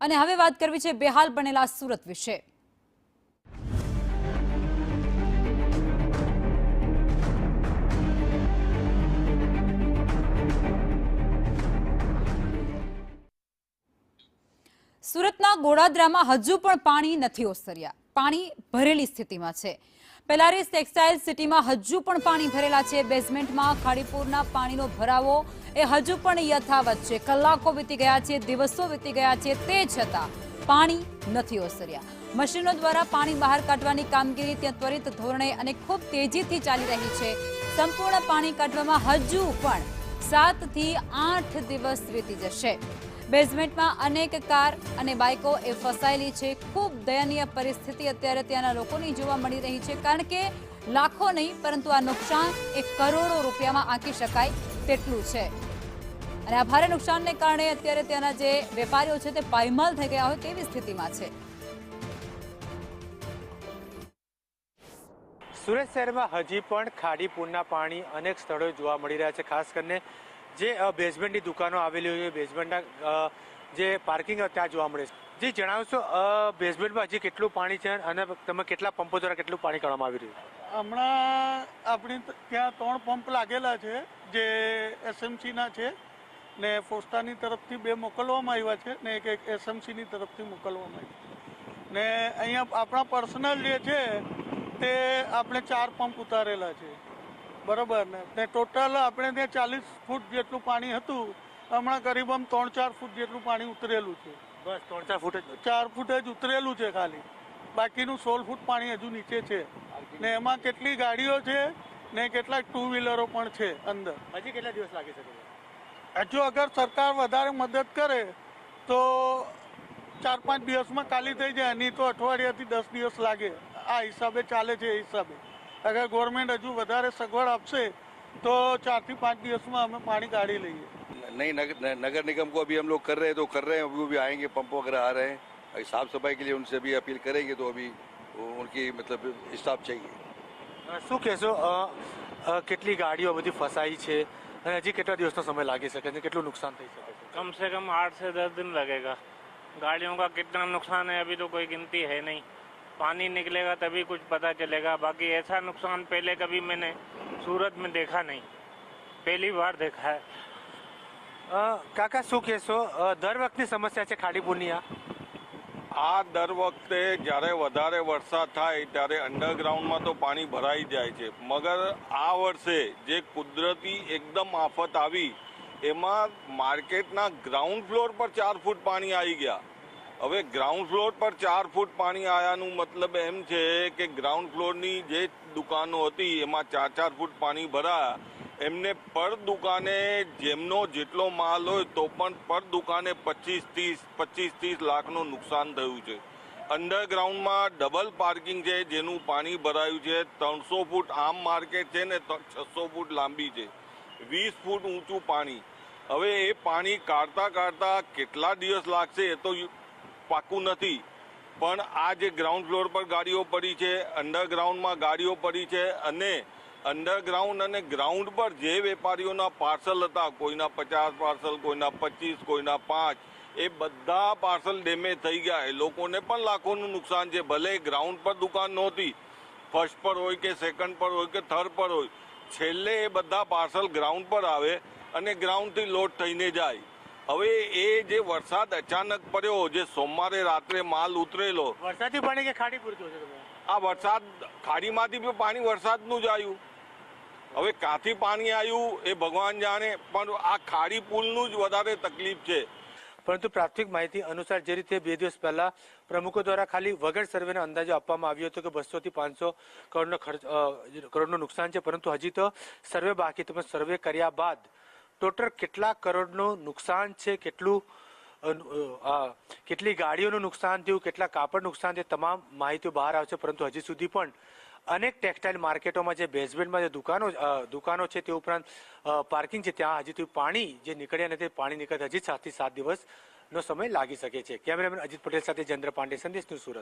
અને હવે વાત કરવી છે બેહાલ બનેલા સુરત વિશે। સુરતના ગોડાદરામાં હજુ પણ પાણી નથી ઓસર્યા। પાણી ભરેલી સ્થિતિમાં છે। પેલારીસ ટેક્સટાઇલ સિટીમાં હજુ પણ પાણી ભરેલા છે। બેઝમેન્ટમાં ખાડીપુરના પાણીનો ભરાવો એ હજુ પણ યથાવત છે। કલાકો વીતી ગયા છે, દિવસો વીતી ગયા છે, તે છતાં પાણી નથી ઓસર્યા। મશીનો દ્વારા પાણી બહાર કાઢવાની કામગીરી ત્યાં ત્વરિત ધોરણે અને ખૂબ તેજીથી ચાલી રહી છે। સંપૂર્ણ પાણી કાઢવામાં હજુ પણ 7 થી 8 દિવસ વીતી જશે। બેઝમેન્ટમાં અનેક કાર અને બાઇકો એ ફસાયેલી છે। ખૂબ દયનીય પરિસ્થિતિ અત્યારે ત્યાંના લોકોની જોવા મળી રહી છે, કારણ કે લાખો નહીં પરંતુ આ નુકસાન એ કરોડો રૂપિયામાં આંકી શકાય તેટલું છે। અને આ ભારે નુકસાનને કારણે અત્યારે ત્યાંના જે વેપારીઓ છે તે પાયમાલ થઈ ગયા હોય તેવી સ્થિતિમાં છે। સુરત શહેરમાં હજી પણ ખાડીપુરના પાણી અનેક સ્થળોએ જોવા મળી રહ્યા છે। ખાસ કરીને જે બેઝમેન્ટની દુકાનો આવેલી હોય, બેઝમેન્ટના જે પાર્કિંગ ત્યાં જોવા મળે છે। જે જણાવશો બેઝમેન્ટમાં હજી કેટલું પાણી છે અને તમે કેટલા પંપો દ્વારા કેટલું પાણી કાઢવામાં આવી રહ્યું છે? હમણાં આપણી ત્યાં 3 પંપ લાગેલા છે, જે એસએમસીના છે ને ફોસ્ટાની તરફથી 2 મોકલવામાં આવ્યા છે ને એક એસએમસીની તરફથી મોકલવામાં આવ્યા ને અહીંયા આપણા પર્સનલ જે છે તે આપણે 4 પંપ ઉતારેલા છે, બરાબર ને ટોટલ આપણે ત્યાં 40 ફૂટ જેટલું પાણી હતું। હમણાં કરીબન 3-4 ફૂટ જેટલું પાણી ઉતરેલું છે। બસ 3-4 ફૂટ 4 ફૂટ જ ઉતરેલું છે ખાલી, બાકીનું 16 ફૂટ પાણી હજુ નીચે છે ને એમાં કેટલી ગાડીઓ છે ને કેટલાક 2 વ્હીલરો પણ છે અંદર। હજી કેટલા દિવસ લાગી શકે? હજુ અગર સરકાર વધારે મદદ કરે તો 4-5 દિવસમાં ખાલી થઈ જાય, નહીં તો અઠવાડિયાથી 10 દિવસ લાગે। આ હિસાબે ચાલે છે। એ હિસાબે अगर गवर्नमेंट हजू વધારે સગવડ આપશે तो 4 થી 5 દિવસમાં અમે પાણી કાઢી લઈએ। नहीं नगर निगम को अभी हम लोग कर रहे हैं तो कर रहे हैं, अभी भी आएंगे, पंप वगैरह आ रहे हैं। अभी साफ सफाई के लिए उनसे भी अपील करेंगे तो अभी उनकी मतलब स्टाफ चाहिए। શું કહેશો કેટલી ગાડીઓ બધી ફસાઈ છે અને હજી કેટલા દિવસનો સમય લાગી શકે છે? કેટલું નુકસાન થઈ શકે છે? कम से कम 8 से 10 दिन लगेगा। गाड़ियों का कितना नुकसान है अभी तो कोई गिनती है नहीं। पानी निकलेगा तभी कुछ पता चलेगा। बाकी ऐसा नुकसान पहले कभी मैंने सूरत में देखा नहीं, पहली बार देखा है। કાકા શું કહેશો દર વખતની સમસ્યા છે ખાડીપુરની? આ દર વખતે જ્યારે વધારે વરસાદ થાય ત્યારે અંડરગ્રાઉન્ડમાં તો પાણી ભરાઈ જાય છે, મગર આ વર્ષે જે કુદરતી એકદમ આફત આવી એમાં માર્કેટના ગ્રાઉન્ડ ફ્લોર પર 4 ફૂટ પાણી આવી ગયા। હવે ગ્રાઉન્ડ ફ્લોર પર 4 ફૂટ પાણી આવ્યાનું મતલબ એમ છે કે ગ્રાઉન્ડ ફ્લોરની જે દુકાનો હતી એમાં 4-4 ફૂટ પાણી ભરાયા। એમને પર દુકાને જેમનો જેટલો માલ હોય તો પણ પર દુકાને 25-30 લાખનું નુકસાન થયું છે। અંડરગ્રાઉન્ડમાં ડબલ પાર્કિંગ છે જેનું પાણી ભરાયું છે। 300 ફૂટ આમ માર્કેટ છે ને 600 ફૂટ લાંબી છે, 20 ફૂટ ઊંચું પાણી। હવે એ પાણી કાઢતા કેટલા દિવસ લાગશે એ તો પાકું નથી, પણ આ જે ગ્રાઉન્ડ ફ્લોર પર ગાડીઓ પડી છે, અંડરગ્રાઉન્ડમાં ગાડીઓ પડી છે અને અંડરગ્રાઉન્ડ અને ગ્રાઉન્ડ પર જે વેપારીઓના પાર્સલ હતા, કોઈના 50 પાર્સલ, કોઈના 25, કોઈના 5, એ બધા પાર્સલ ડેમેજ થઈ ગયા। એ લોકોને પણ લાખોનું નુકસાન છે। ભલે ગ્રાઉન્ડ પર દુકાન નહોતી, ફર્સ્ટ પર હોય કે સેકન્ડ પર હોય કે થર્ડ પર હોય, છેલ્લે એ બધા પાર્સલ ગ્રાઉન્ડ પર આવે અને ગ્રાઉન્ડથી લોડ થઈને જાય। હવે એ જે વરસાદ અચાનક પડ્યો, જે સોમવારે રાત્રે માલ ઉતરેલો, વરસાદથી પાણી કે ખાડી પૂરતું છે? આ વરસાદ ખાડીમાંથી બી પાણી વરસાદનું જ આવ્યું। હવે ક્યાંથી પાણી આવ્યું એ ભગવાન જાણે, પણ આ ખાડી પુલનું જ વધારે તકલીફ છે। પરંતુ પ્રાથમિક માહિતી અનુસાર જે રીતે 2 દિવસ પહેલા પ્રમુખો દ્વારા ખાલી વગર સર્વેનો અંદાજો આપવામાં આવ્યો હતો કે 200 થી 500 કરોડનું નુકસાન છે, પરંતુ હજી તો સર્વે બાકી। તમે સર્વે કર્યા બાદ ટોટલ કેટલા કરોડનું નુકસાન છે, કેટલી ગાડીઓનું નુકસાન થયું, કેટલા કાપડ નુકસાન થયું, તમામ માહિતીઓ બહાર આવશે। પરંતુ હજી સુધી પણ અનેક ટેક્સટાઇલ માર્કેટોમાં જે બેઝમેન્ટમાં જે દુકાનો છે તે ઉપરાંત પાર્કિંગ છે, ત્યાં હજી સુધી પાણી જે નીકળ્યા નથી, પાણી નીકળતા હજી 7 થી 7 દિવસનો સમય લાગી શકે છે। કેમેરામેન અજીત પટેલ સાથે જયેન્દ્ર પાંડે, સંદેશ ન્યૂઝ, સુરત।